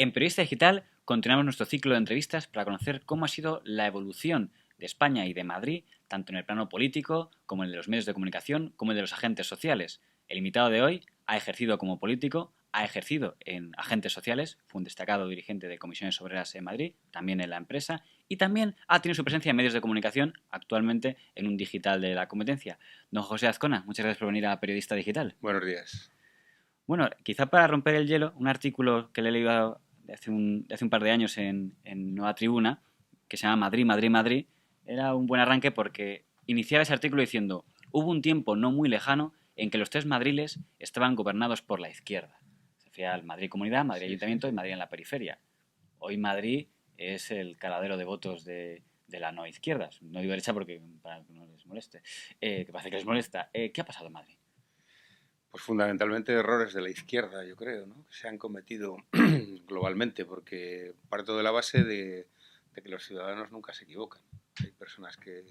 En Periodista Digital continuamos nuestro ciclo de entrevistas para conocer cómo ha sido la evolución de España y de Madrid, tanto en el plano político como en el de los medios de comunicación, como en el de los agentes sociales. El invitado de hoy ha ejercido como político, ha ejercido en agentes sociales, fue un destacado dirigente de comisiones obreras en Madrid, también en la empresa, y también ha tenido su presencia en medios de comunicación, actualmente en un digital de la competencia. Don José Azcona, muchas gracias por venir a Periodista Digital. Buenos días. Bueno, quizá para romper el hielo, un artículo que le he leído de hace un par de años en Nueva Tribuna, que se llama Madrid, Madrid, Madrid, era un buen arranque porque iniciaba ese artículo diciendo: hubo un tiempo no muy lejano en que los tres Madriles estaban gobernados por la izquierda. Se refiere al Madrid Comunidad, Madrid Sí, sí, Ayuntamiento y sí. Madrid en la periferia. Hoy Madrid es el caladero de votos de la no izquierda. No digo derecha porque para que no les moleste, que parece que les molesta. ¿Qué ha pasado en Madrid? Pues fundamentalmente errores de la izquierda, yo creo, ¿no? Que se han cometido globalmente, porque parto de la base de que los ciudadanos nunca se equivocan. Hay personas que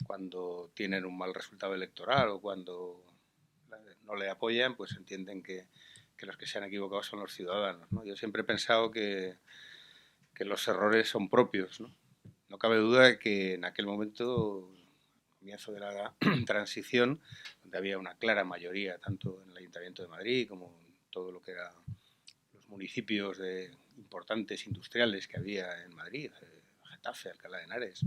cuando tienen un mal resultado electoral o cuando no le apoyan, pues entienden que los que se han equivocado son los ciudadanos, ¿no? Yo siempre he pensado que los errores son propios, ¿no? No cabe duda de que en aquel momento, comienzo de la transición, donde había una clara mayoría, tanto en el Ayuntamiento de Madrid como en todo lo que eran los municipios importantes industriales que había en Madrid, Getafe, Alcalá de Henares,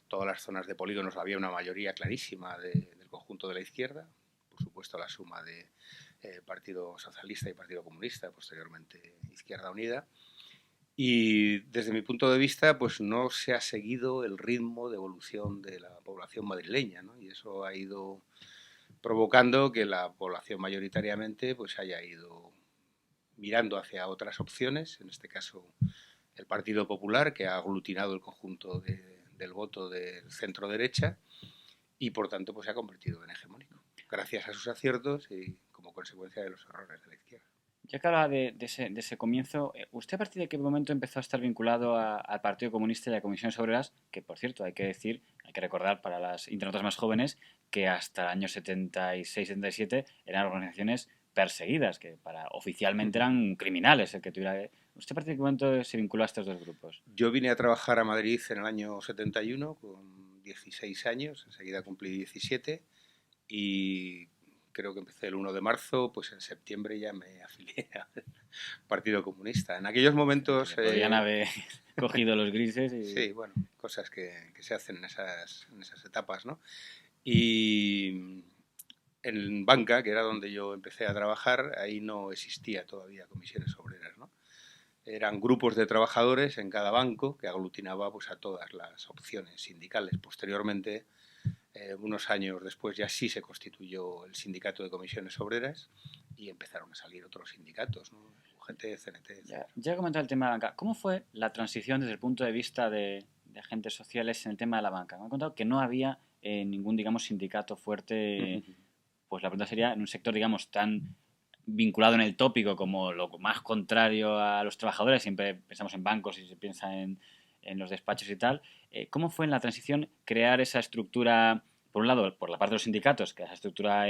todas las zonas de polígonos había una mayoría clarísima del conjunto de la izquierda, por supuesto la suma de Partido Socialista y Partido Comunista, posteriormente Izquierda Unida. Y desde mi punto de vista, pues no se ha seguido el ritmo de evolución de la población madrileña, ¿no? Y eso ha ido provocando que la población mayoritariamente pues haya ido mirando hacia otras opciones, en este caso el Partido Popular, que ha aglutinado el conjunto del voto del centro derecha y por tanto pues se ha convertido en hegemónico, gracias a sus aciertos y como consecuencia de los errores de la izquierda. Ya que hablaba de ese comienzo, ¿usted a partir de qué momento empezó a estar vinculado al Partido Comunista y a Comisiones Obreras? Que, por cierto, hay que decir, hay que recordar para las internautas más jóvenes que hasta el año 76-77 eran organizaciones perseguidas, que oficialmente eran criminales el que tuviera... ¿Usted a partir de qué momento se vinculó a estos dos grupos? Yo vine a trabajar a Madrid en el año 71 con 16 años, enseguida cumplí 17 y creo que empecé el 1 de marzo, pues en septiembre ya me afilié al Partido Comunista. En aquellos Que momentos, le podrían haber cogido los grises y... sí, bueno, cosas que se hacen en esas etapas, ¿no? Y en banca, que era donde yo empecé a trabajar, ahí no existía todavía comisiones obreras, ¿no? Eran grupos de trabajadores en cada banco que aglutinaba pues, a todas las opciones sindicales. Posteriormente, unos años después, ya sí se constituyó el sindicato de comisiones obreras y empezaron a salir otros sindicatos, ¿no? UGT, CNT, etc. Ya he comentado el tema de la banca. ¿Cómo fue la transición desde el punto de vista de agentes sociales en el tema de la banca? Me han contado que no había ningún, digamos, sindicato fuerte. Pues la pregunta sería, en un sector, digamos, tan vinculado en el tópico como lo más contrario a los trabajadores, siempre pensamos en bancos y se piensa en los despachos y tal, ¿cómo fue en la transición crear esa estructura, por un lado, por la parte de los sindicatos, que esa estructura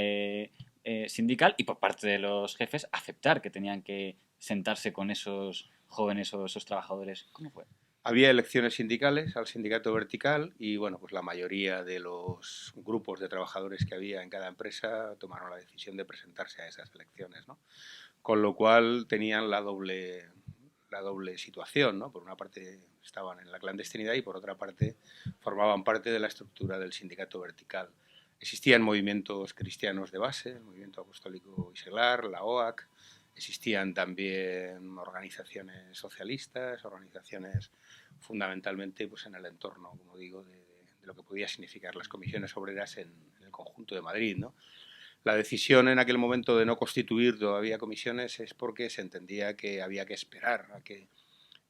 sindical, y por parte de los jefes, aceptar que tenían que sentarse con esos jóvenes o esos trabajadores? ¿Cómo fue? Había elecciones sindicales al sindicato vertical y bueno, pues la mayoría de los grupos de trabajadores que había en cada empresa tomaron la decisión de presentarse a esas elecciones, ¿no? Con lo cual tenían la doble situación, ¿no? Por una parte estaban en la clandestinidad y por otra parte formaban parte de la estructura del sindicato vertical. Existían movimientos cristianos de base, el movimiento apostólico y seglar, la OAC, existían también organizaciones socialistas, organizaciones fundamentalmente pues, en el entorno, como digo, de lo que podía significar las comisiones obreras en el conjunto de Madrid, ¿no? La decisión en aquel momento de no constituir todavía comisiones es porque se entendía que había que esperar a que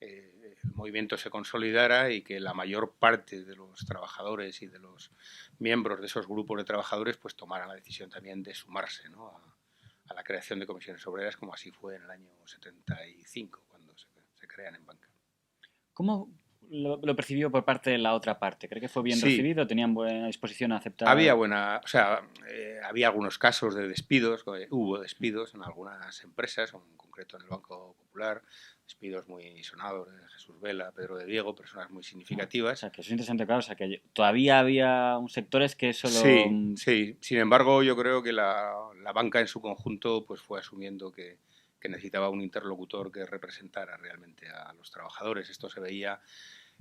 el movimiento se consolidara y que la mayor parte de los trabajadores y de los miembros de esos grupos de trabajadores pues tomaran la decisión también de sumarse, ¿no? a la creación de comisiones obreras, como así fue en el año 75, cuando se crean en banca. ¿Cómo, lo percibió por parte de la otra parte? ¿Cree que fue bien Sí, recibido? ¿Tenían buena disposición a aceptar? había algunos casos de despidos, hubo despidos en algunas empresas, en concreto en el Banco Popular, despidos muy sonados de Jesús Vela, Pedro de Diego, personas muy O significativas. sea, que eso es interesante, claro. O sea, que todavía había sectores que solo... Sí, sí. Sin embargo, yo creo que la banca en su conjunto pues fue asumiendo que necesitaba un interlocutor que representara realmente a los trabajadores. Esto se veía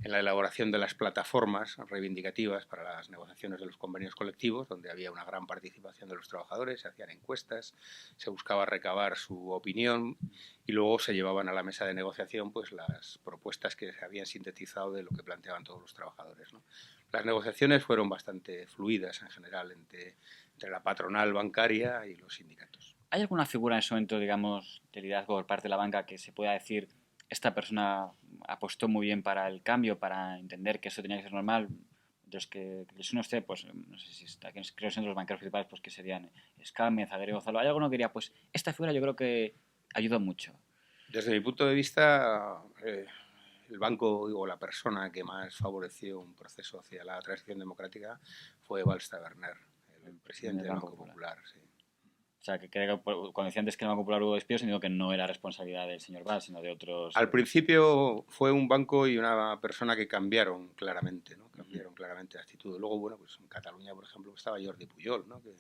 en la elaboración de las plataformas reivindicativas para las negociaciones de los convenios colectivos, donde había una gran participación de los trabajadores, se hacían encuestas, se buscaba recabar su opinión y luego se llevaban a la mesa de negociación pues las propuestas que se habían sintetizado de lo que planteaban todos los trabajadores, ¿no? Las negociaciones fueron bastante fluidas en general entre la patronal bancaria y los sindicatos. ¿Hay alguna figura en ese momento, digamos, de liderazgo por parte de la banca que se pueda decir esta persona apostó muy bien para el cambio, para entender que eso tenía que ser normal? De los que les suena a usted, pues no sé si está, creo que son los banqueros principales, pues que serían Escámez, Aguirre Gonzalo. ¿Hay alguno que diría, pues esta figura yo creo que ayudó mucho? Desde mi punto de vista, el banco o la persona que más favoreció un proceso hacia la transición democrática fue Valls Taberner, el En presidente el del Banco Banco Popular. Popular. Sí. O sea, que creo que cuando decía antes que en el Banco Popular hubo despidos, sino que no era responsabilidad del señor Valls, sino de otros... Al principio fue un banco y una persona que cambiaron claramente, ¿no? Cambiaron claramente de actitud. Luego, bueno, pues en Cataluña, por ejemplo, estaba Jordi Puyol, ¿no? Que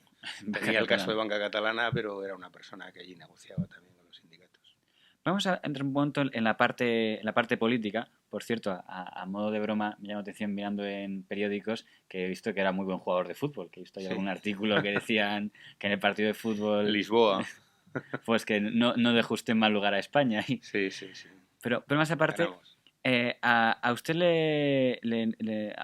tenía el caso de banca catalana, pero era una persona que allí negociaba también con los sindicatos. Vamos a entrar un momento en la parte política. Por cierto, a modo de broma, me llama la atención mirando en periódicos que he visto que era muy buen jugador de fútbol, que he visto ahí Sí. algún artículo que decían que en el partido de fútbol Lisboa. pues que no dejó usted en mal lugar a España. Sí, sí, sí. Pero más aparte, Ganamos. a usted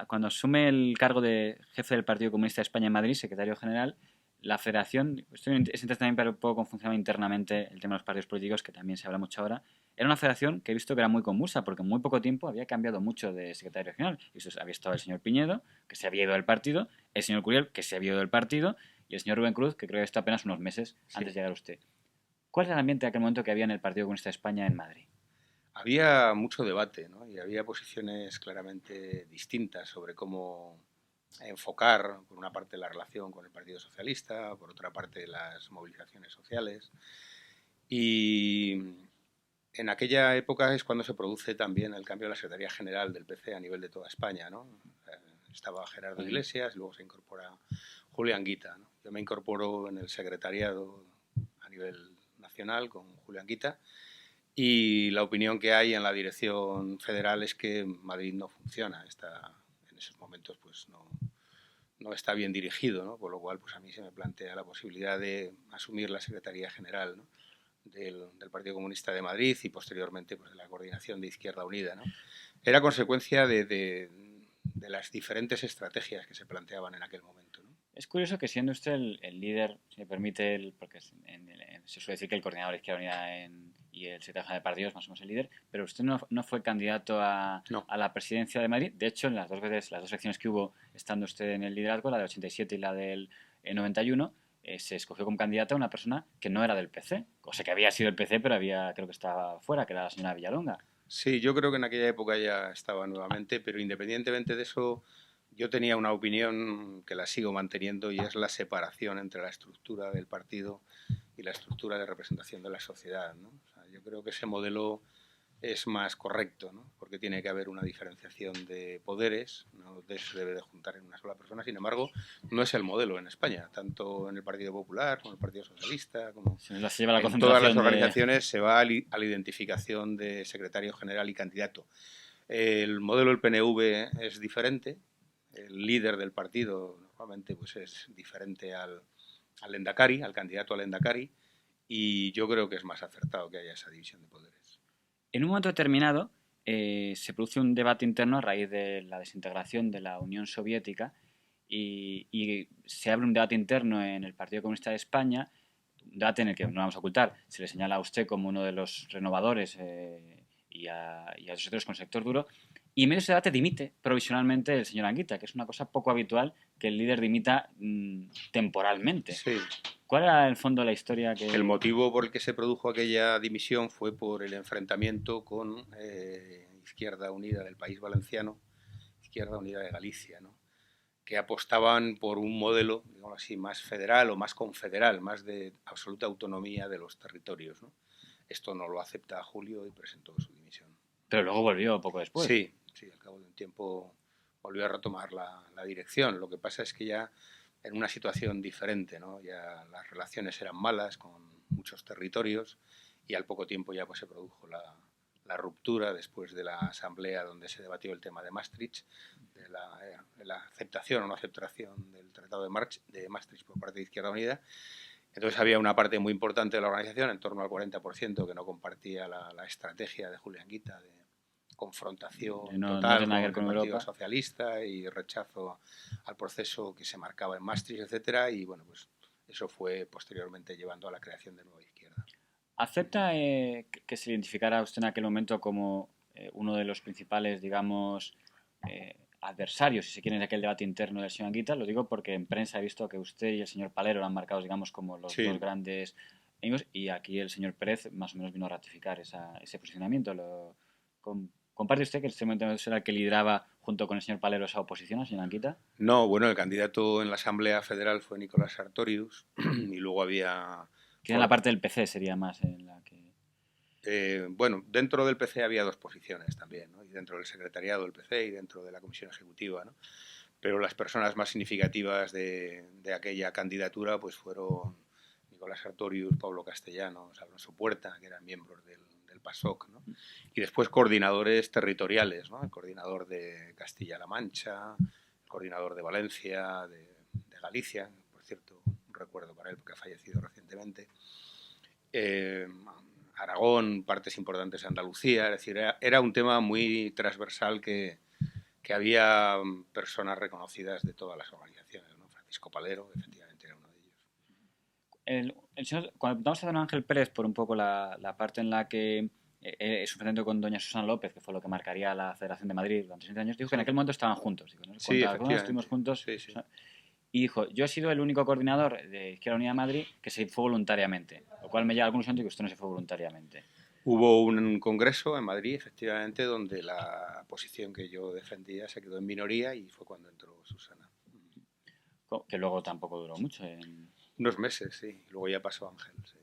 cuando asume el cargo de jefe del Partido Comunista de España en Madrid, secretario general, la federación, esto es interesante también para un poco cómo funciona internamente el tema de los partidos políticos, que también se habla mucho ahora, era una federación que he visto que era muy convulsa, porque en muy poco tiempo había cambiado mucho de secretario regional. Y eso había estado el señor Piñedo, que se había ido del partido, el señor Curiel, que se había ido del partido, y el señor Rubén Cruz, que creo que está apenas unos meses antes de llegar usted. ¿Cuál era el ambiente de aquel momento que había en el Partido Comunista de España en Madrid? Había mucho debate, ¿no? Y había posiciones claramente distintas sobre cómo enfocar, por una parte, la relación con el Partido Socialista, por otra parte, las movilizaciones sociales. Y en aquella época es cuando se produce también el cambio de la Secretaría General del PC a nivel de toda España, ¿no? Estaba Gerardo Iglesias, luego se incorpora Julián Guita, ¿no? Yo me incorporo en el secretariado a nivel nacional con Julián Guita. Y la opinión que hay en la dirección federal es que Madrid no funciona, en esos momentos pues no está bien dirigido, ¿no? Por lo cual pues a mí se me plantea la posibilidad de asumir la Secretaría General, ¿no? del Partido Comunista de Madrid y posteriormente pues de la coordinación de Izquierda Unida, ¿no? Era consecuencia de las diferentes estrategias que se planteaban en aquel momento, ¿no? Es curioso que siendo usted el líder, si me permite, porque se suele decir que el coordinador de Izquierda Unida y el secretario general de partido es más o menos el líder, pero usted no fue candidato No. a la presidencia de Madrid. De hecho, en las dos elecciones que hubo estando usted en el liderazgo, la del 87 y la del 91, se escogió como candidata a una persona que no era del PC, o sea que había sido del PC, pero creo que estaba fuera, que era la señora Villalonga. Sí, yo creo que en aquella época ya estaba nuevamente, pero independientemente de eso, yo tenía una opinión que la sigo manteniendo y es la separación entre la estructura del partido y la estructura de representación de la sociedad, ¿no? O sea, yo creo que ese modelo es más correcto, ¿no? Porque tiene que haber una diferenciación de poderes, no se debe de juntar en una sola persona. Sin embargo, no es el modelo en España, tanto en el Partido Popular como en el Partido Socialista, como Se lleva la en todas las concentración organizaciones se va a la identificación de secretario general y candidato. El modelo del PNV es diferente, el líder del partido normalmente pues es diferente al Lehendakari, al candidato al Lehendakari, y yo creo que es más acertado que haya esa división de poderes. En un momento determinado se produce un debate interno a raíz de la desintegración de la Unión Soviética y se abre un debate interno en el Partido Comunista de España, un debate en el que no vamos a ocultar, se le señala a usted como uno de los renovadores y a los otros con el sector duro, y en medio de ese debate dimite provisionalmente el señor Anguita, que es una cosa poco habitual que el líder dimita temporalmente. Sí. ¿Cuál era el fondo de la historia que...? El motivo por el que se produjo aquella dimisión fue por el enfrentamiento con Izquierda Unida del País Valenciano, Izquierda Unida de Galicia, ¿no? Que apostaban por un modelo, digamos así, más federal o más confederal, más de absoluta autonomía de los territorios, ¿no? Esto no lo acepta Julio y presentó su dimisión. Pero luego volvió poco después. Sí, al cabo de un tiempo volvió a retomar la dirección. Lo que pasa es que ya en una situación diferente, ¿no? Ya las relaciones eran malas con muchos territorios y al poco tiempo ya pues se produjo la ruptura después de la asamblea donde se debatió el tema de Maastricht, de la aceptación o no aceptación del Tratado de Maastricht por parte de Izquierda Unida. Entonces había una parte muy importante de la organización, en torno al 40%, que no compartía la estrategia de Julián Guita de confrontación total con el Partido Socialista y rechazo al proceso que se marcaba en Maastricht, etcétera, y bueno, pues eso fue posteriormente llevando a la creación de Nueva Izquierda. ¿Acepta que se identificara usted en aquel momento como uno de los principales, digamos, adversarios, si se quiere, en aquel debate interno del señor Anguita? Lo digo porque en prensa he visto que usted y el señor Palero lo han marcado, digamos, como los dos grandes enemigos, y aquí el señor Pérez más o menos vino a ratificar ese posicionamiento. ¿Comparte usted que el señor Montenegro era el que lideraba junto con el señor Palero esa oposición al señor Anguita? No, bueno, el candidato en la Asamblea Federal fue Nicolás Sartorius y luego había... Que en la parte del PC sería más en la que... bueno, dentro del PC había dos posiciones también, ¿no? Y dentro del secretariado del PC y dentro de la comisión ejecutiva, ¿no? Pero las personas más significativas de aquella candidatura pues fueron Nicolás Sartorius, Pablo Castellanos, Alonso Puerta, que eran miembros del PASOK, ¿no? Y después coordinadores territoriales, ¿no? El coordinador de Castilla-La Mancha, el coordinador de Valencia, de Galicia, por cierto, un recuerdo para él porque ha fallecido recientemente, Aragón, partes importantes de Andalucía, es decir, era un tema muy transversal que había personas reconocidas de todas las organizaciones, ¿no? Francisco Palero, efectivamente, era uno de ellos. Cuando preguntamos a don Ángel Pérez por un poco la parte en la que su enfrentamiento con doña Susana López, que fue lo que marcaría la Federación de Madrid durante 60 años, dijo que en aquel momento estaban juntos. Digo, ¿no? Sí, efectivamente. Estuvimos juntos. Sí, sí. Y dijo, yo he sido el único coordinador de Izquierda Unida de Madrid que se fue voluntariamente, lo cual me lleva a algunos años que usted no se fue voluntariamente. Hubo un congreso en Madrid, efectivamente, donde la posición que yo defendía se quedó en minoría y fue cuando entró Susana. Que luego tampoco duró mucho. Unos meses, sí. Luego ya pasó Ángel, sí.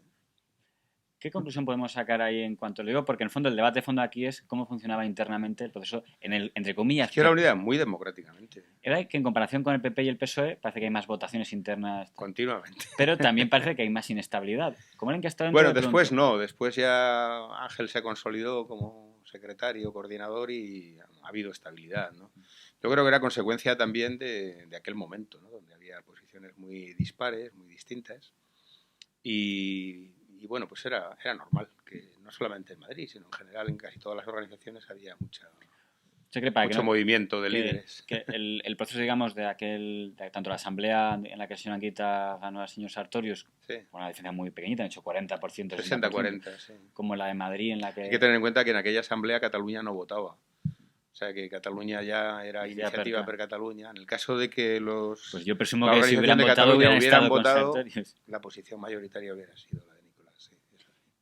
¿Qué conclusión podemos sacar ahí en cuanto lo digo? Porque en el fondo el debate de fondo aquí es cómo funcionaba internamente el proceso, entre comillas. Izquierda Unida muy democráticamente. Era que en comparación con el PP y el PSOE parece que hay más votaciones internas. Continuamente. Pero también parece que hay más inestabilidad. ¿Cómo eran que estado bueno, después no. Después ya Ángel se consolidó como secretario, coordinador y ha habido estabilidad, ¿no? Yo creo que era consecuencia también de aquel momento, ¿no? Donde había posiciones muy dispares, muy distintas. Y bueno, pues era normal que no solamente en Madrid, sino en general en casi todas las organizaciones había mucho movimiento de líderes. Que el proceso, digamos, de tanto la asamblea en la que el señor Anguita ganó al señor Sartorius, sí, con una diferencia muy pequeñita, han hecho 40%, 60-40, sí. Como la de Madrid, en la que... Hay que tener en cuenta que en aquella asamblea Cataluña no votaba. O sea, que Cataluña ya era iniciativa per Cataluña. En el caso de que pues yo presumo que si hubieran votado, hubieran votado, la posición mayoritaria hubiera sido la de Nicolás. Sí,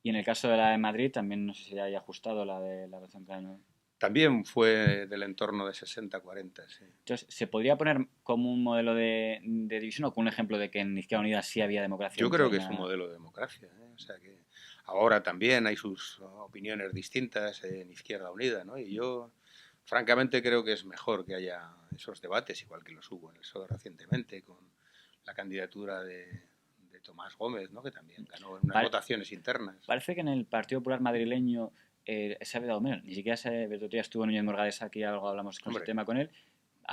y en el caso de la de Madrid, también no sé si haya ajustado la de la relación con... También fue del entorno de 60-40, sí. Entonces, ¿se podría poner como un modelo de división o como un ejemplo de que en Izquierda Unida sí había democracia? Yo creo que es un modelo de democracia, ¿eh? O sea que ahora también hay sus opiniones distintas en Izquierda Unida, ¿no? Y yo, francamente, creo que es mejor que haya esos debates, igual que los hubo en el PSOE recientemente, con la candidatura de Tomás Gómez, ¿no? Que también ganó en unas votaciones internas. Parece que en el Partido Popular madrileño se ha dado menos. Ni siquiera estuvo Núñez Morgades aquí, algo hablamos con ese tema con él.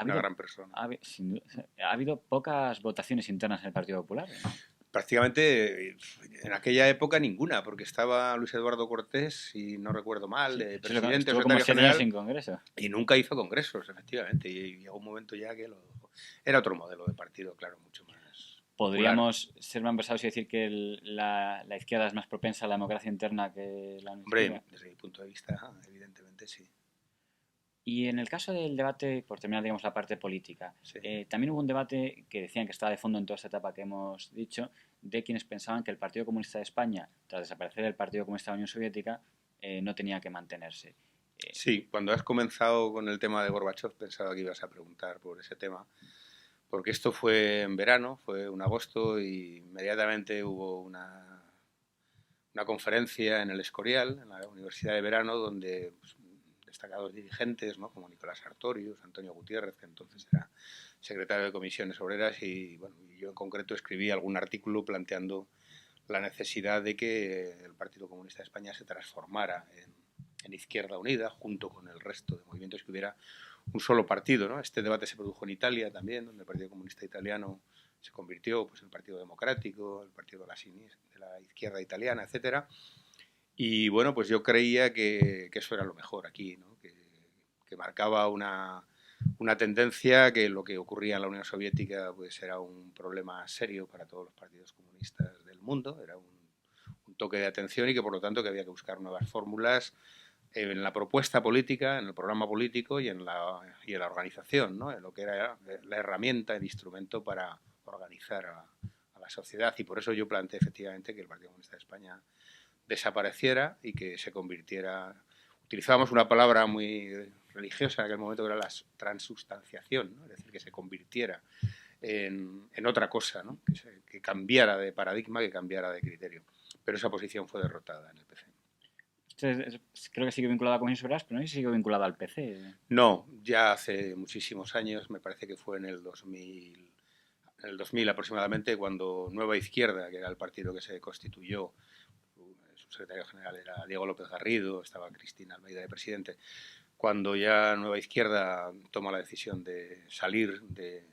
Una gran persona. Ha habido pocas votaciones internas en el Partido Popular, ¿no? Prácticamente en aquella época ninguna, porque estaba Luis Eduardo Cortés, si no recuerdo mal, de presidente, secretario general, sin congreso. Y nunca hizo congresos, efectivamente, y llegó un momento ya que era otro modelo de partido, claro, mucho más. ¿Podríamos ser más pesados y decir que la izquierda es más propensa a la democracia interna que la Hombre, desde mi punto de vista, evidentemente sí. Y en el caso del debate, por terminar, digamos, la parte política, sí. También hubo un debate que decían que estaba de fondo en toda esta etapa que hemos dicho, de quienes pensaban que el Partido Comunista de España, tras desaparecer el Partido Comunista de la Unión Soviética, no tenía que mantenerse. Sí, cuando has comenzado con el tema de Gorbachev pensaba que ibas a preguntar por ese tema, porque esto fue en verano, fue en agosto y inmediatamente hubo una conferencia en el Escorial, en la Universidad de Verano, donde pues, destacados dirigentes, ¿no? Como Nicolás Sartorius, Antonio Gutiérrez, que entonces era secretario de Comisiones Obreras, y bueno, yo en concreto escribí algún artículo planteando la necesidad de que el Partido Comunista de España se transformara en Izquierda Unida, junto con el resto de movimientos, que hubiera un solo partido, ¿no? Este debate se produjo en Italia también, donde el Partido Comunista Italiano se convirtió pues, en el Partido Democrático, el Partido de la Izquierda Italiana, etcétera. Y bueno, pues yo creía que eso era lo mejor aquí, ¿no? Que marcaba una tendencia, que lo que ocurría en la Unión Soviética pues era un problema serio para todos los partidos comunistas del mundo, era un toque de atención y que por lo tanto que había que buscar nuevas fórmulas en la propuesta política, en el programa político y en la organización, ¿no? En lo que era la herramienta, el instrumento para organizar a la sociedad. Y por eso yo planteé efectivamente que el Partido Comunista de España desapareciera y que se convirtiera... Utilizábamos una palabra muy religiosa en aquel momento, que era la transustanciación, ¿no? Es decir, que se convirtiera en otra cosa, ¿no? Que cambiara de paradigma, que cambiara de criterio. Pero esa posición fue derrotada en el PC. Creo que sigue vinculada a Comisiones Obreras, pero no sé si sigue vinculada al PC. No, ya hace muchísimos años, me parece que fue en el 2000 aproximadamente, cuando Nueva Izquierda, que era el partido que se constituyó, su secretario general era Diego López Garrido, estaba Cristina Almeida de presidente, cuando ya Nueva Izquierda toma la decisión de salir de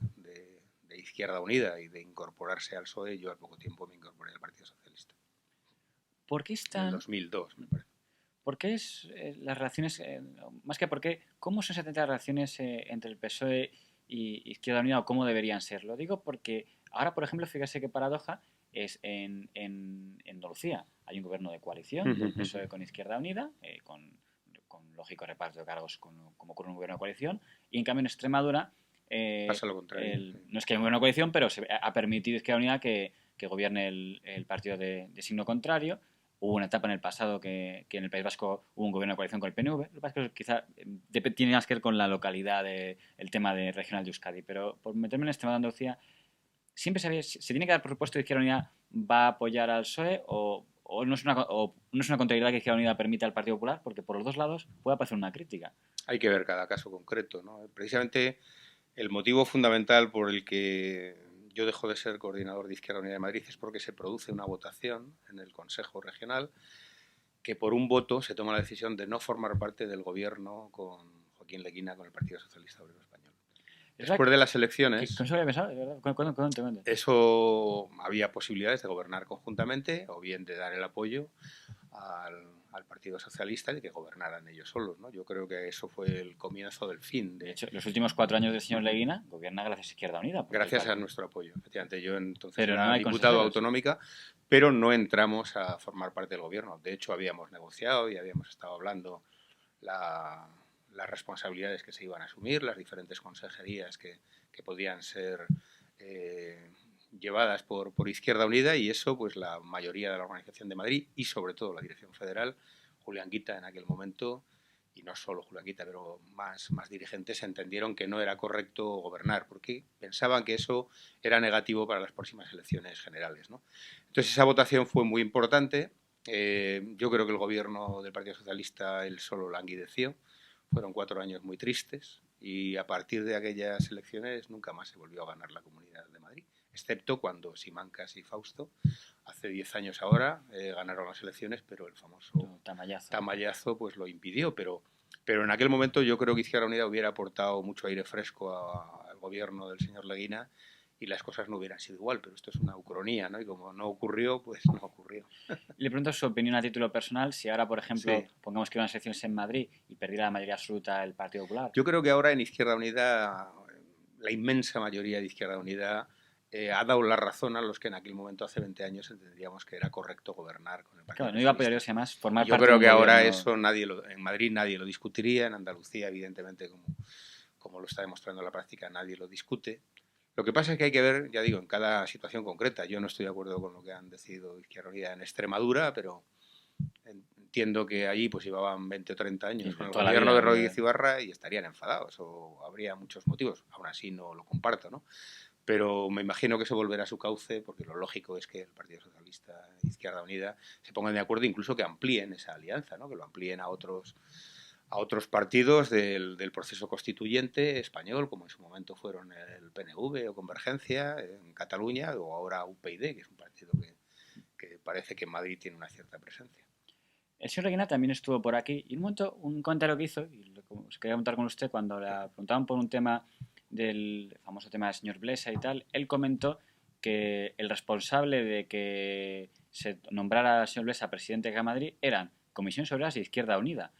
Izquierda Unida y de incorporarse al PSOE, yo al poco tiempo me incorporé al Partido Socialista. ¿Por qué En el están...? 2002, me parece. ¿Por qué es las relaciones, más que por qué, cómo son exactamente las relaciones entre el PSOE y Izquierda Unida o cómo deberían ser? Lo digo porque ahora, por ejemplo, fíjese qué paradoja es en Andalucía. Hay un gobierno de coalición del PSOE con Izquierda Unida, con lógico reparto de cargos como ocurre en un gobierno de coalición, y en cambio en Extremadura Pasa lo contrario. no es que haya un gobierno de coalición, pero se ha permitido Izquierda Unida que gobierne el partido de signo contrario. Hubo una etapa en el pasado que en el País Vasco hubo un gobierno de coalición con el PNV. Lo que pasa es que quizá tiene más que ver con la localidad, el tema de regional de Euskadi. Pero por meterme en el tema de Andalucía, siempre se tiene que dar por supuesto que Izquierda Unida va a apoyar al PSOE o no es una contrariedad que Izquierda Unida permita al Partido Popular, porque por los dos lados puede aparecer una crítica. Hay que ver cada caso concreto, ¿no? Precisamente el motivo fundamental por el que yo dejo de ser coordinador de Izquierda Unida de Madrid es porque se produce una votación en el Consejo Regional que por un voto se toma la decisión de no formar parte del gobierno con Joaquín Leguina, con el Partido Socialista Obrero Español. Después de las elecciones, ¿Con eso había pensado? ¿De verdad? ¿Cuándo? eso había posibilidades de gobernar conjuntamente o bien de dar el apoyo al Partido Socialista y que gobernaran ellos solos, ¿no? Yo creo que eso fue el comienzo del fin. De hecho, los últimos 4 años del señor Leguina gobierna gracias a Izquierda Unida. Gracias a nuestro apoyo, efectivamente. Yo entonces pero era no diputado autonómica, pero no entramos a formar parte del gobierno. De hecho, habíamos negociado y habíamos estado hablando las responsabilidades que se iban a asumir, las diferentes consejerías que podían ser llevadas por Izquierda Unida, y eso pues la mayoría de la Organización de Madrid y sobre todo la Dirección Federal, Julián Guita en aquel momento, y no solo Julián Guita, pero más dirigentes entendieron que no era correcto gobernar, porque pensaban que eso era negativo para las próximas elecciones generales, ¿no? Entonces esa votación fue muy importante. Yo creo que el gobierno del Partido Socialista él solo languideció. Fueron 4 años muy tristes y a partir de aquellas elecciones nunca más se volvió a ganar la Comunidad de Madrid, excepto cuando Simancas y Fausto, hace 10 años ahora, ganaron las elecciones, pero el famoso tamallazo pues lo impidió. Pero en aquel momento yo creo que Izquierda Unida hubiera aportado mucho aire fresco al gobierno del señor Leguina y las cosas no hubieran sido igual, pero esto es una ucronía, ¿no? Y como no ocurrió, pues no ocurrió. Le pregunto su opinión a título personal, si ahora, por ejemplo, pongamos que iban las elecciones en Madrid y perdiera la mayoría absoluta el Partido Popular. Yo creo que ahora en Izquierda Unida, la inmensa mayoría de Izquierda Unida ha dado la razón a los que en aquel momento, hace 20 años, entendíamos que era correcto gobernar con el Partido Socialista. No iba a apoyar más formar parte. Yo creo que ahora eso en Madrid nadie lo discutiría, en Andalucía, evidentemente, como lo está demostrando la práctica, nadie lo discute. Lo que pasa es que hay que ver, ya digo, en cada situación concreta. Yo no estoy de acuerdo con lo que han decidido Izquierda Unida en Extremadura, pero entiendo que allí pues llevaban 20 o 30 años con el toda la gobierno vida, de Rodríguez Ibarra y estarían enfadados, o habría muchos motivos. Aún así no lo comparto, ¿no? Pero me imagino que eso volverá a su cauce, porque lo lógico es que el Partido Socialista e Izquierda Unida se pongan de acuerdo, incluso que amplíen esa alianza, ¿no? Que lo amplíen a otros partidos del proceso constituyente español, como en su momento fueron el PNV o Convergencia en Cataluña, o ahora UPyD, que es un partido que parece que en Madrid tiene una cierta presencia. El señor Reguina también estuvo por aquí y en un momento un comentario que hizo, y os quería preguntar con usted, cuando le preguntaban por un tema del famoso tema del señor Blesa y tal, él comentó que el responsable de que se nombrara al señor Blesa presidente de Madrid eran Comisiones Obreras y Izquierda Unida.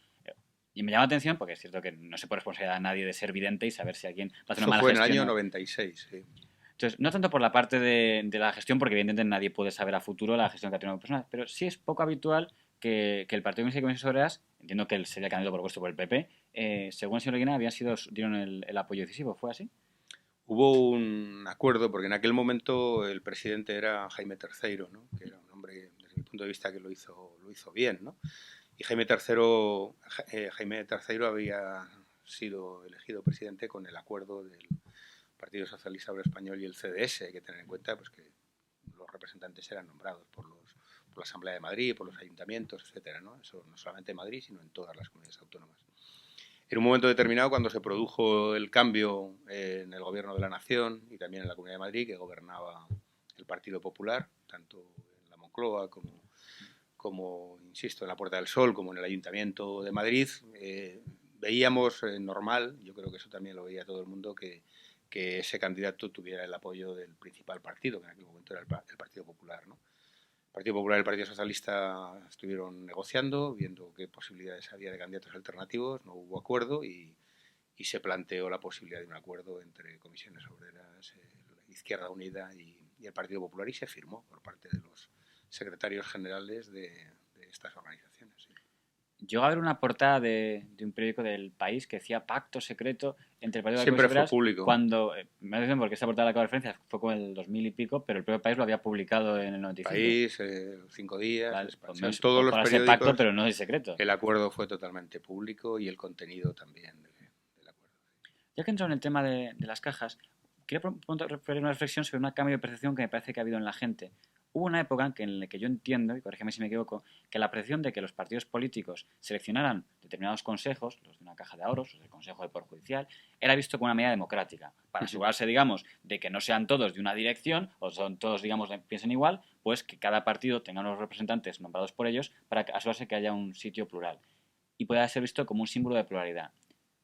Y me llama la atención porque es cierto que no se puede responsabilizar a nadie de ser vidente y saber si alguien va a hacer Eso una mala fue en el gestión. año 96, sí. Entonces, no tanto por la parte de la gestión, porque evidentemente nadie puede saber a futuro la gestión que ha tenido una persona, pero sí es poco habitual que el Partido Comunista y Comisiones Obreras, entiendo que él sería candidato propuesto por el PP, según el señor Leguina, dieron el apoyo decisivo. ¿Fue así? Hubo un acuerdo, porque en aquel momento el presidente era Jaime III, ¿no? Que era un hombre, desde mi punto de vista, que lo hizo bien, ¿no? Y Jaime III había sido elegido presidente con el acuerdo del Partido Socialista Obrero Español y el CDS. Hay que tener en cuenta pues, que los representantes eran nombrados por la Asamblea de Madrid, por los ayuntamientos, etcétera, ¿no? Eso no solamente en Madrid, sino en todas las comunidades autónomas. En un momento determinado, cuando se produjo el cambio en el gobierno de la Nación y también en la Comunidad de Madrid, que gobernaba el Partido Popular, tanto en la Moncloa como insisto, en la Puerta del Sol, como en el Ayuntamiento de Madrid, veíamos normal, yo creo que eso también lo veía todo el mundo, que ese candidato tuviera el apoyo del principal partido, que en aquel momento era el Partido Popular, ¿no? El Partido Popular y el Partido Socialista estuvieron negociando, viendo qué posibilidades había de candidatos alternativos, no hubo acuerdo y se planteó la posibilidad de un acuerdo entre Comisiones Obreras, Izquierda Unida y el Partido Popular, y se firmó por parte de los secretarios generales de estas organizaciones. Sí. Llegó a haber una portada de un periódico del país que decía pacto secreto entre el Partido de Siempre Comisiones fue Obreras, público. cuando, me dicen porque esa portada de la referencia fue con el 2000 y pico, pero el propio país lo había publicado en el 95. País, 5 días, Vale, Expansión, pues, todos los para ese periódicos. pacto, pero no es secreto. El acuerdo fue totalmente público y el contenido también del acuerdo. Ya que he entrado en el tema de las cajas, quería hacer una reflexión sobre un cambio de percepción que me parece que ha habido en la gente. Hubo una época en la que yo entiendo, y corrígeme si me equivoco, que la percepción de que los partidos políticos seleccionaran determinados consejos, los de una caja de ahorros, los del Consejo de Poder Judicial, era visto como una medida democrática. Para asegurarse, digamos, de que no sean todos de una dirección, o son todos, digamos, piensen igual, pues que cada partido tenga unos representantes nombrados por ellos para asegurarse que haya un sitio plural. Y pueda ser visto como un símbolo de pluralidad.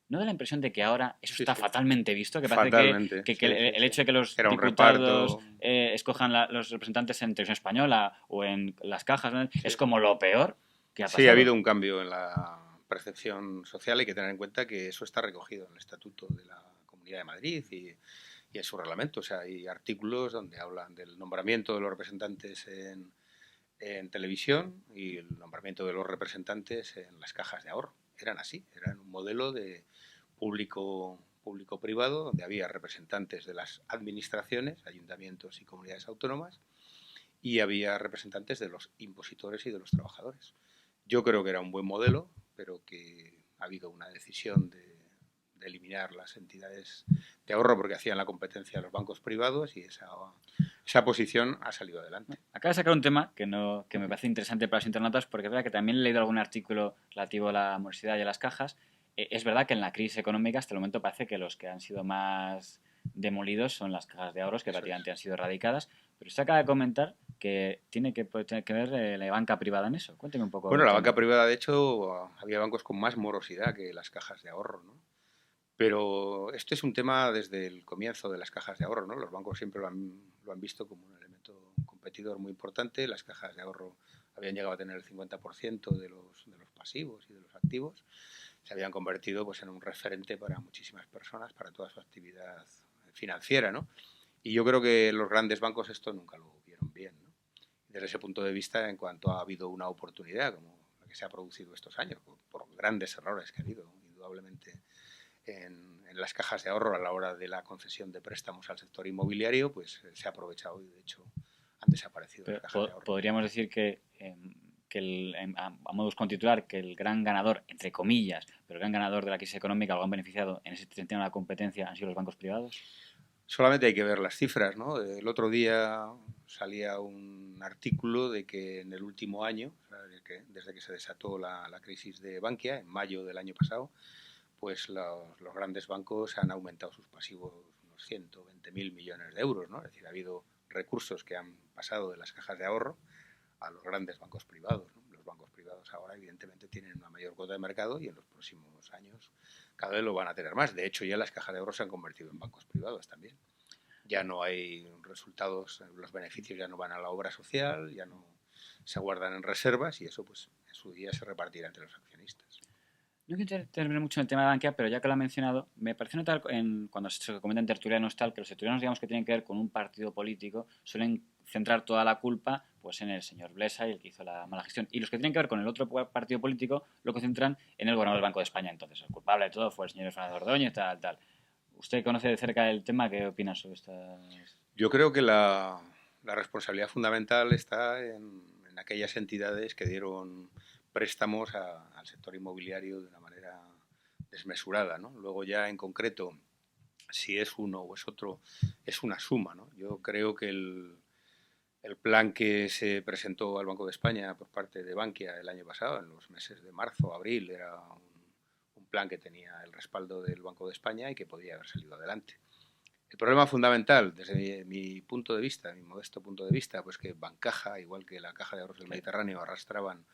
¿No da la impresión de que ahora eso está fatalmente visto? Que parece que el hecho de que los diputados escojan los representantes en Televisión Española o en las cajas, ¿no? Es como lo peor que ha pasado. Sí, ha habido un cambio en la percepción social. Hay que tener en cuenta que eso está recogido en el Estatuto de la Comunidad de Madrid y en su reglamento. O sea, hay artículos donde hablan del nombramiento de los representantes en televisión y el nombramiento de los representantes en las cajas de ahorro. Eran así, eran un modelo de público-privado donde había representantes de las administraciones, ayuntamientos y comunidades autónomas, y había representantes de los impositores y de los trabajadores. Yo creo que era un buen modelo, pero que ha habido una decisión de eliminar las entidades de ahorro porque hacían la competencia a los bancos privados y esa posición ha salido adelante. Acaba de sacar un tema que me parece interesante para los internautas, porque es verdad que también he leído algún artículo relativo a la morosidad y a las cajas. Es verdad que en la crisis económica hasta el momento parece que los que han sido más demolidos son las cajas de ahorros, que prácticamente han sido erradicadas, pero usted acaba de comentar que tiene que ver la banca privada en eso. Cuénteme un poco. Bueno, la banca privada, de hecho, había bancos con más morosidad que las cajas de ahorro, ¿no? Pero este es un tema desde el comienzo de las cajas de ahorro, ¿no? Los bancos siempre lo han visto como un elemento competidor muy importante. Las cajas de ahorro habían llegado a tener el 50% de los pasivos y de los activos. Se habían convertido pues, en un referente para muchísimas personas, para toda su actividad financiera, ¿no? Y yo creo que los grandes bancos esto nunca lo vieron bien, ¿no? Desde ese punto de vista, en cuanto ha habido una oportunidad como la que se ha producido estos años, por grandes errores que ha habido, indudablemente, en las cajas de ahorro a la hora de la concesión de préstamos al sector inmobiliario, pues se ha aprovechado y de hecho han desaparecido las cajas de ahorro. Podríamos decir que a modus con titular, que el gran ganador, entre comillas, pero el gran ganador de la crisis económica, o han beneficiado en ese sentido de la competencia, han sido los bancos privados? Solamente hay que ver las cifras, ¿no? El otro día salía un artículo de que en el último año, o sea, desde que se desató la crisis de Bankia, en mayo del año pasado, pues los grandes bancos han aumentado sus pasivos unos 120.000 millones de euros, ¿no? Es decir, ha habido recursos que han pasado de las cajas de ahorro a los grandes bancos privados, ¿no? Los bancos privados ahora evidentemente tienen una mayor cuota de mercado y en los próximos años cada vez lo van a tener más. De hecho, ya las cajas de ahorro se han convertido en bancos privados también. Ya no hay resultados, los beneficios ya no van a la obra social, ya no se guardan en reservas y eso pues en su día se repartirá entre los accionistas. No quiero intervenir mucho en el tema de Bankia, pero ya que lo ha mencionado, me parece notar cuando se comenta en tertulianos tal, que los tertulianos, digamos, que tienen que ver con un partido político suelen centrar toda la culpa pues en el señor Blesa y el que hizo la mala gestión. Y los que tienen que ver con el otro partido político lo concentran en el gobernador del Banco de España. Entonces, el culpable de todo fue el señor Fernández Ordóñez, tal. ¿Usted conoce de cerca el tema? ¿Qué opina sobre estas...? Yo creo que la responsabilidad fundamental está en aquellas entidades que dieron préstamos al sector inmobiliario de una manera desmesurada, ¿no? Luego ya en concreto, si es uno o es otro, es una suma, ¿no? Yo creo que el plan que se presentó al Banco de España por parte de Bankia el año pasado, en los meses de marzo, abril, era un plan que tenía el respaldo del Banco de España y que podía haber salido adelante. El problema fundamental, desde mi punto de vista, mi modesto punto de vista, pues que Bancaja, igual que la Caja de Ahorros del Mediterráneo, arrastraban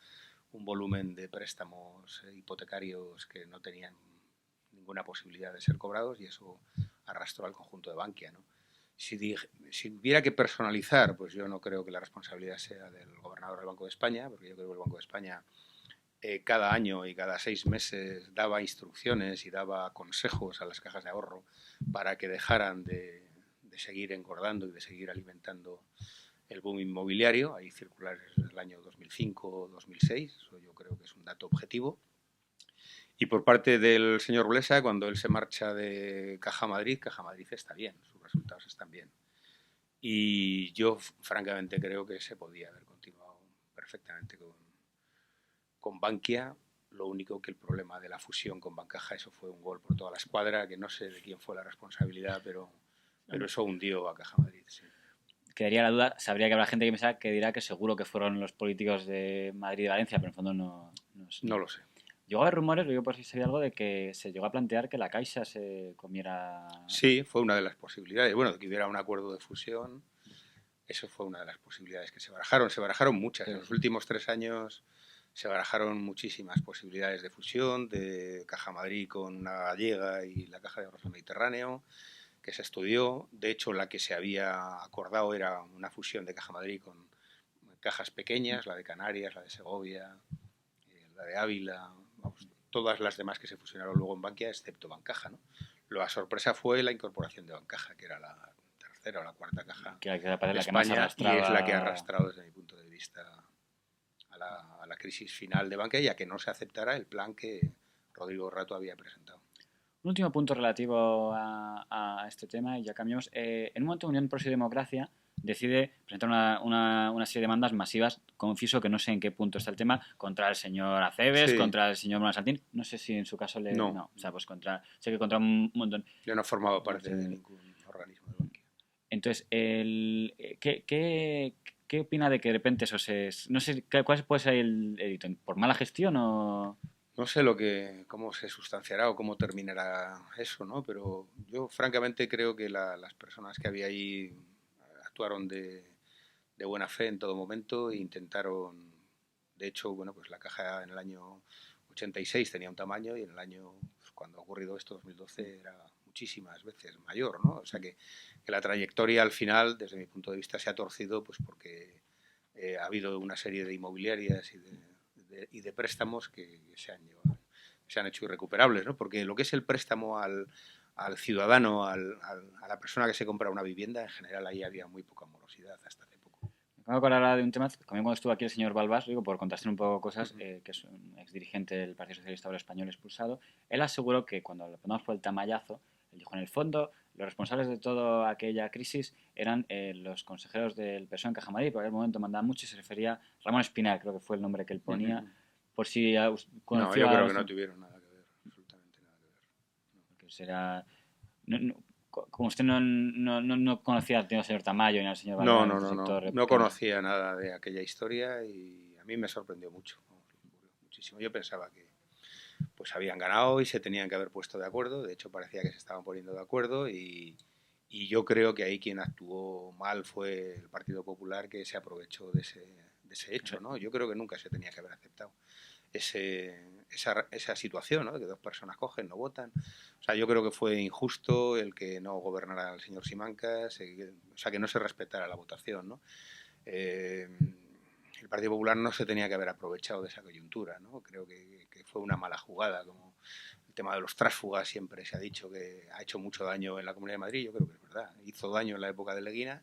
un volumen de préstamos hipotecarios que no tenían ninguna posibilidad de ser cobrados y eso arrastró al conjunto de Bankia, ¿no? Si hubiera que personalizar, pues yo no creo que la responsabilidad sea del gobernador del Banco de España, porque yo creo que el Banco de España cada año y cada 6 meses daba instrucciones y daba consejos a las cajas de ahorro para que dejaran de seguir engordando y de seguir alimentando el boom inmobiliario. Hay circulares del año 2005-2006, eso yo creo que es un dato objetivo. Y por parte del señor Blesa, cuando él se marcha de Caja Madrid está bien, sus resultados están bien. Y yo, francamente, creo que se podía haber continuado perfectamente con Bankia. Lo único que el problema de la fusión con Bancaja, eso fue un gol por toda la escuadra, que no sé de quién fue la responsabilidad, pero eso hundió a Caja Madrid, sí. Quedaría la duda, sabría que habrá gente que me que dirá que seguro que fueron los políticos de Madrid y Valencia, pero en el fondo no lo sé. Llegó a haber rumores, lo digo por si sería algo, de que se llegó a plantear que la Caixa se comiera... Sí, fue una de las posibilidades. Bueno, de que hubiera un acuerdo de fusión, eso fue una de las posibilidades que se barajaron. Se barajaron muchas. Sí. En los últimos 3 años se barajaron muchísimas posibilidades de fusión, de Caja Madrid con una gallega y la Caja de Ahorros del Mediterráneo, que se estudió. De hecho, la que se había acordado era una fusión de Caja Madrid con cajas pequeñas, la de Canarias, la de Segovia, la de Ávila, vamos, todas las demás que se fusionaron luego en Bankia, excepto Bancaja, ¿no? La sorpresa fue la incorporación de Bancaja, que era la tercera o la cuarta caja de España, y es la que ha arrastrado desde mi punto de vista a la crisis final de Bankia, ya que no se aceptara el plan que Rodrigo Rato había presentado. Un último punto relativo a este tema, y ya cambiamos. En un momento Unión Progreso y Democracia decide presentar una serie de demandas masivas, confieso que no sé en qué punto está el tema, contra el señor Aceves, sí, contra el señor Manuel Santín, no sé si en su caso no, o sea, pues sé que contra un montón. Yo no he formado parte de ningún organismo de Bankia. Entonces, ¿qué opina de que de repente eso no sé, cuál puede ser el edito? ¿Por mala gestión o...? No sé cómo se sustanciará o cómo terminará eso, ¿no? Pero yo francamente creo que las personas que había ahí actuaron de buena fe en todo momento e intentaron, de hecho, bueno, pues la caja en el año 86 tenía un tamaño y en el año, pues, cuando ha ocurrido esto, 2012, era muchísimas veces mayor, ¿no? O sea que la trayectoria al final, desde mi punto de vista, se ha torcido pues porque ha habido una serie de inmobiliarias y de préstamos que se han hecho irrecuperables, ¿no? Porque lo que es el préstamo al ciudadano, a la persona que se compra una vivienda, en general ahí había muy poca morosidad hasta hace poco. Me acuerdo ahora de un tema, también cuando estuvo aquí el señor Balbás, digo, por contrastar un poco cosas, que es un exdirigente del Partido Socialista Obrero Español expulsado, él aseguró que cuando le ponemos por el tamallazo, él dijo, en el fondo, los responsables de toda aquella crisis eran los consejeros del PSOE en Caja Madrid, porque en aquel momento mandaban mucho y se refería, Ramón Espinar creo que fue el nombre que él ponía, por si No, yo creo que no tuvieron nada que ver, absolutamente nada que ver. No. Porque será... como usted no conocía al señor Tamayo ni al señor Valverde del sector... No conocía nada de aquella historia y a mí me sorprendió mucho, muchísimo. Yo pensaba que pues habían ganado y se tenían que haber puesto de acuerdo. De hecho, parecía que se estaban poniendo de acuerdo y yo creo que ahí quien actuó mal fue el Partido Popular, que se aprovechó de ese hecho, ¿no? Yo creo que nunca se tenía que haber aceptado esa situación, ¿no? De que dos personas cogen, no votan. O sea, yo creo que fue injusto el que no gobernara el señor Simancas, o sea, que no se respetara la votación, ¿no? El Partido Popular no se tenía que haber aprovechado de esa coyuntura, ¿no? Creo que fue una mala jugada, como el tema de los tránsfugas siempre se ha dicho que ha hecho mucho daño en la Comunidad de Madrid. Yo creo que es verdad. Hizo daño en la época de Leguina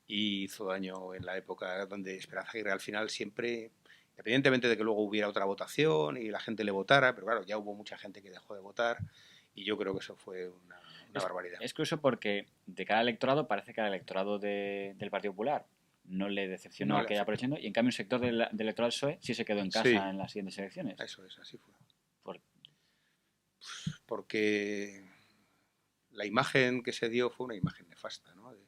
y hizo daño en la época donde Esperanza Aguirre al final siempre, independientemente de que luego hubiera otra votación y la gente le votara, pero claro, ya hubo mucha gente que dejó de votar y yo creo que eso fue una barbaridad. Es curioso porque de cada electorado parece que al electorado del Partido Popular no le decepcionó aquella aprovechando y en cambio un sector del electorado del PSOE sí se quedó en casa en las siguientes elecciones. Eso es, así fue. Porque la imagen que se dio fue una imagen nefasta, ¿no? De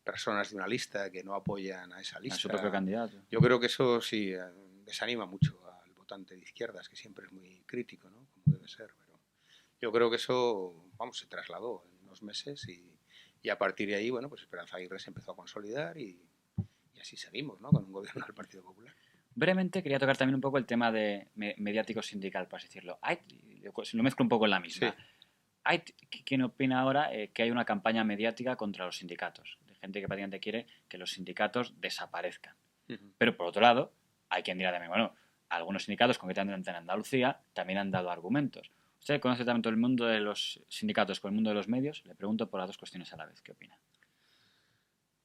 personas de una lista que no apoyan a esa lista. A su propio candidato. Yo creo que eso sí desanima mucho al votante de izquierdas, que siempre es muy crítico, ¿no? Como debe ser. Pero yo creo que eso, vamos, se trasladó en unos meses y a partir de ahí, bueno, pues Esperanza Aguirre se empezó a consolidar y así seguimos, ¿no? Con un gobierno del Partido Popular. Brevemente quería tocar también un poco el tema de mediático sindical, por así decirlo. Lo mezclo un poco en la misma. Sí. ¿Quién opina ahora que hay una campaña mediática contra los sindicatos? De gente que prácticamente quiere que los sindicatos desaparezcan. Pero por otro lado, hay quien dirá también, bueno, algunos sindicatos, concretamente en Andalucía, también han dado argumentos. ¿Usted conoce tanto el mundo de los sindicatos como el mundo de los medios? Le pregunto por las dos cuestiones a la vez. ¿Qué opina?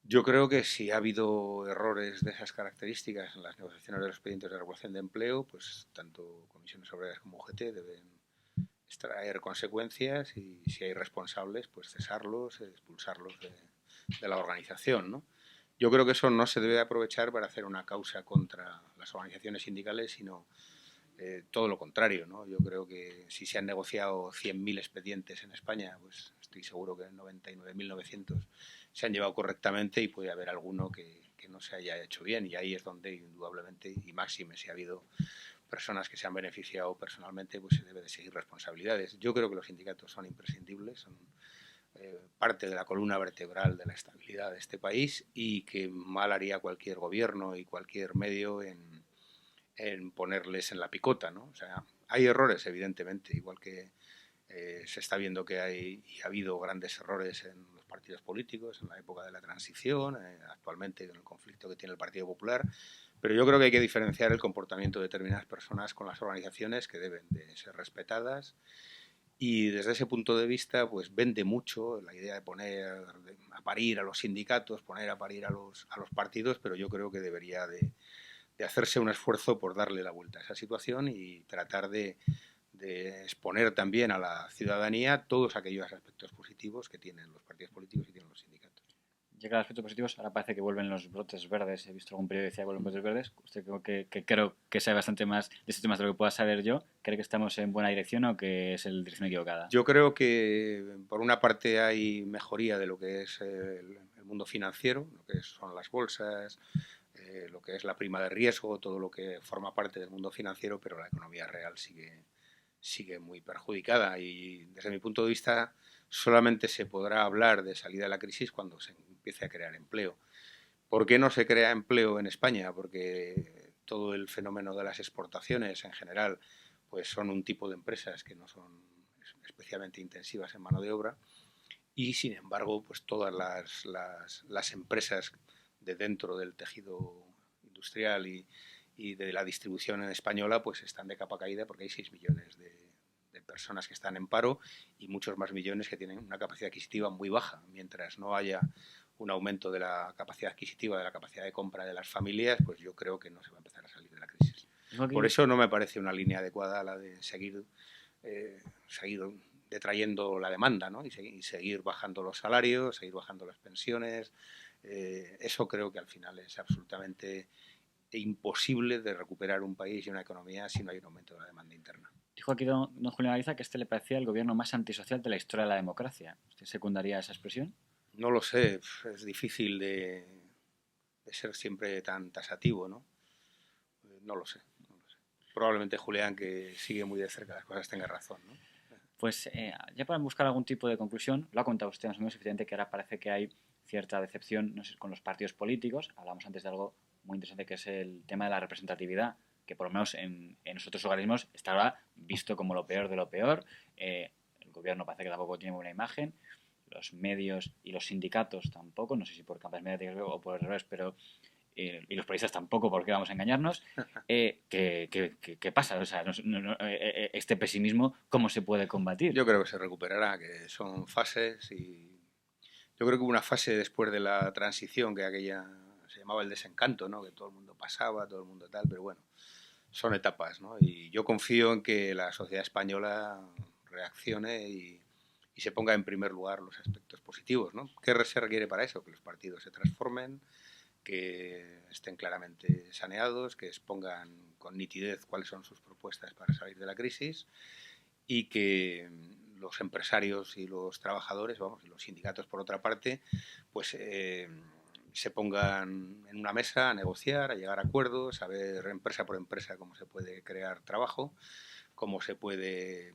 Yo creo que si ha habido errores de esas características en las negociaciones de los expedientes de regulación de empleo, pues tanto comisiones obreras como UGT deben extraer consecuencias y si hay responsables, pues cesarlos, expulsarlos de la organización, ¿no? Yo creo que eso no se debe aprovechar para hacer una causa contra las organizaciones sindicales, sino todo lo contrario, ¿no? Yo creo que si se han negociado 100.000 expedientes en España, pues estoy seguro que 99.900 se han llevado correctamente y puede haber alguno que no se haya hecho bien y ahí es donde indudablemente y máxime si ha habido personas que se han beneficiado personalmente, pues se debe de seguir responsabilidades. Yo creo que los sindicatos son imprescindibles, son parte de la columna vertebral de la estabilidad de este país y que mal haría cualquier gobierno y cualquier medio en ponerles en la picota, ¿no? O sea, hay errores, evidentemente, igual que se está viendo que hay y ha habido grandes errores en los partidos políticos en la época de la transición, actualmente en el conflicto que tiene el Partido Popular, pero yo creo que hay que diferenciar el comportamiento de determinadas personas con las organizaciones que deben de ser respetadas y desde ese punto de vista pues vende mucho la idea de poner a parir a los sindicatos, poner a parir a los partidos, pero yo creo que debería de hacerse un esfuerzo por darle la vuelta a esa situación y tratar de exponer también a la ciudadanía todos aquellos aspectos positivos que tienen los partidos políticos y tienen los sindicatos. Llega a aspectos positivos, ahora parece que vuelven los brotes verdes. He visto algún periódico que decía que vuelven brotes verdes. Usted creo que sabe bastante más de estos temas de lo que pueda saber yo. ¿Cree que estamos en buena dirección o que es la dirección equivocada? Yo creo que por una parte hay mejoría de lo que es el mundo financiero, lo que son las bolsas, lo que es la prima de riesgo, todo lo que forma parte del mundo financiero, pero la economía real sigue muy perjudicada y desde mi punto de vista solamente se podrá hablar de salida de la crisis cuando se empiece a crear empleo. ¿Por qué no se crea empleo en España? Porque todo el fenómeno de las exportaciones en general pues son un tipo de empresas que no son especialmente intensivas en mano de obra y sin embargo pues todas las empresas de dentro del tejido industrial y de la distribución española pues están de capa caída porque hay 6 millones de personas que están en paro y muchos más millones que tienen una capacidad adquisitiva muy baja. Mientras no haya un aumento de la capacidad adquisitiva, de la capacidad de compra de las familias, pues yo creo que no se va a empezar a salir de la crisis. Por eso no me parece una línea adecuada la de seguir detrayendo la demanda, ¿no? Y seguir bajando los salarios, seguir bajando las pensiones. Eso creo que al final es absolutamente imposible de recuperar un país y una economía si no hay un aumento de la demanda interna. Dijo aquí don Julio Ariza que este le parecía el gobierno más antisocial de la historia de la democracia. ¿Usted secundaría esa expresión? No lo sé, es difícil de ser siempre tan tasativo, ¿no? No lo sé. Probablemente Julián, que sigue muy de cerca las cosas, tenga razón, ¿no? Pues ya para buscar algún tipo de conclusión, lo ha contado usted más o menos, evidente que ahora parece que hay cierta decepción, no sé, con los partidos políticos. Hablamos antes de algo muy interesante que es el tema de la representatividad, que por lo menos en otros organismos está ahora visto como lo peor de lo peor. El gobierno parece que tampoco tiene buena imagen, los medios y los sindicatos tampoco, no sé si por campañas mediáticas o por errores, pero y los periodistas tampoco, porque vamos a engañarnos. ¿Qué pasa? O sea, este pesimismo, ¿cómo se puede combatir? Yo creo que se recuperará, que son fases, y yo creo que hubo una fase después de la transición, que aquella se llamaba el desencanto, ¿no? Que todo el mundo pasaba, todo el mundo tal, pero bueno, son etapas, ¿no? Y yo confío en que la sociedad española reaccione y se ponga en primer lugar los aspectos positivos, ¿no? ¿Qué se requiere para eso? Que los partidos se transformen, que estén claramente saneados, que expongan con nitidez cuáles son sus propuestas para salir de la crisis, y que los empresarios y los trabajadores, vamos, y los sindicatos por otra parte, pues se pongan en una mesa a negociar, a llegar a acuerdos, a ver empresa por empresa cómo se puede crear trabajo, cómo se puede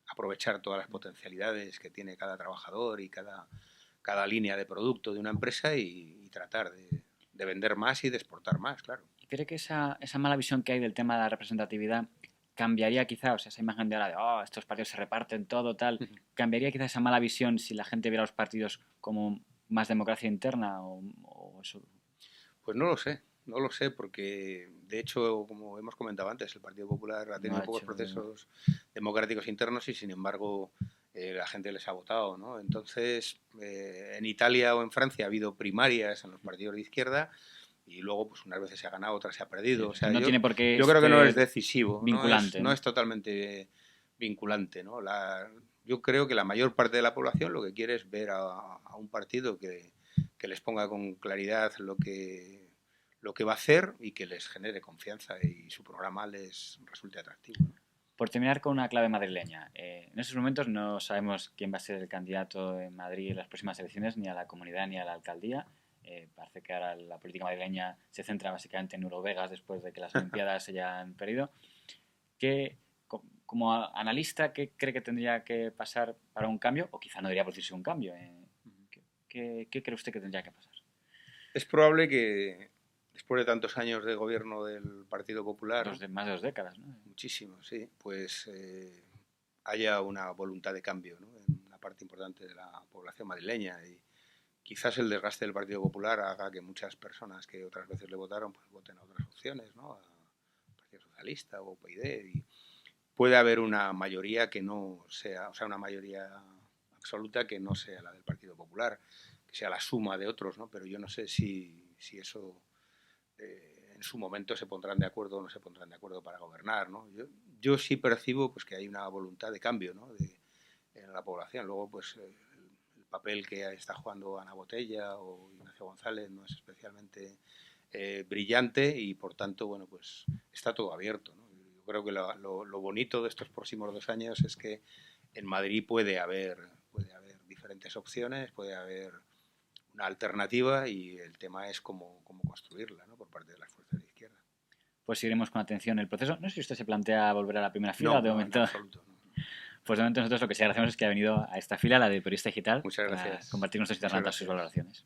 aprovechar todas las potencialidades que tiene cada trabajador y cada línea de producto de una empresa, y tratar de vender más y de exportar más, claro. ¿Y cree que esa mala visión que hay del tema de la representatividad cambiaría quizá, o sea, esa imagen de ahora de, estos partidos se reparten todo, tal, cambiaría quizá esa mala visión si la gente viera los partidos como más democracia interna o eso? Pues no lo sé, no lo sé, porque de hecho, como hemos comentado antes, el Partido Popular ha tenido pocos procesos democráticos internos y sin embargo la gente les ha votado, ¿no? Entonces, en Italia o en Francia ha habido primarias en los partidos de izquierda y luego pues unas veces se ha ganado, otras se ha perdido. Sí, o sea, no tiene por qué yo creo que no es decisivo, vinculante, no es totalmente vinculante, ¿no? Yo creo que la mayor parte de la población lo que quiere es ver a un partido que les ponga con claridad lo que va a hacer y que les genere confianza y su programa les resulte atractivo, ¿no? Por terminar con una clave madrileña, en estos momentos no sabemos quién va a ser el candidato en Madrid en las próximas elecciones, ni a la comunidad ni a la alcaldía. Parece que ahora la política madrileña se centra básicamente en Eurovegas después de que las Olimpiadas se hayan perdido. Como analista, ¿qué cree que tendría que pasar para un cambio? O quizá no debería producirse un cambio. ¿Qué cree usted que tendría que pasar? Es probable que después de tantos años de gobierno del Partido Popular, más de 2 décadas, ¿no? Muchísimo, sí, pues haya una voluntad de cambio, ¿no? En una parte importante de la población madrileña, y quizás el desgaste del Partido Popular haga que muchas personas que otras veces le votaron pues voten a otras opciones, ¿no? A Partido Socialista o PYD, y puede haber una mayoría que no sea, o sea, una mayoría absoluta que no sea la del Partido Popular, que sea la suma de otros, ¿no? Pero yo no sé si eso en su momento se pondrán de acuerdo o no se pondrán de acuerdo para gobernar, ¿no? Yo sí percibo pues que hay una voluntad de cambio, ¿no? En la población. Luego pues el papel que está jugando Ana Botella o Ignacio González no es especialmente brillante, y por tanto, bueno, pues está todo abierto, ¿no? Yo creo que lo bonito de estos próximos 2 años es que en Madrid puede haber diferentes opciones, puede haber una alternativa, y el tema es cómo construirla, ¿no? Por parte de las fuerzas de izquierda. Pues seguiremos con atención el proceso. No sé si usted se plantea volver a la primera fila. No, de momento. En absoluto, no. Pues de momento nosotros lo que sí agradecemos es que ha venido a esta fila, la de Periodista Digital. Muchas gracias. Para compartir nuestras sus valoraciones.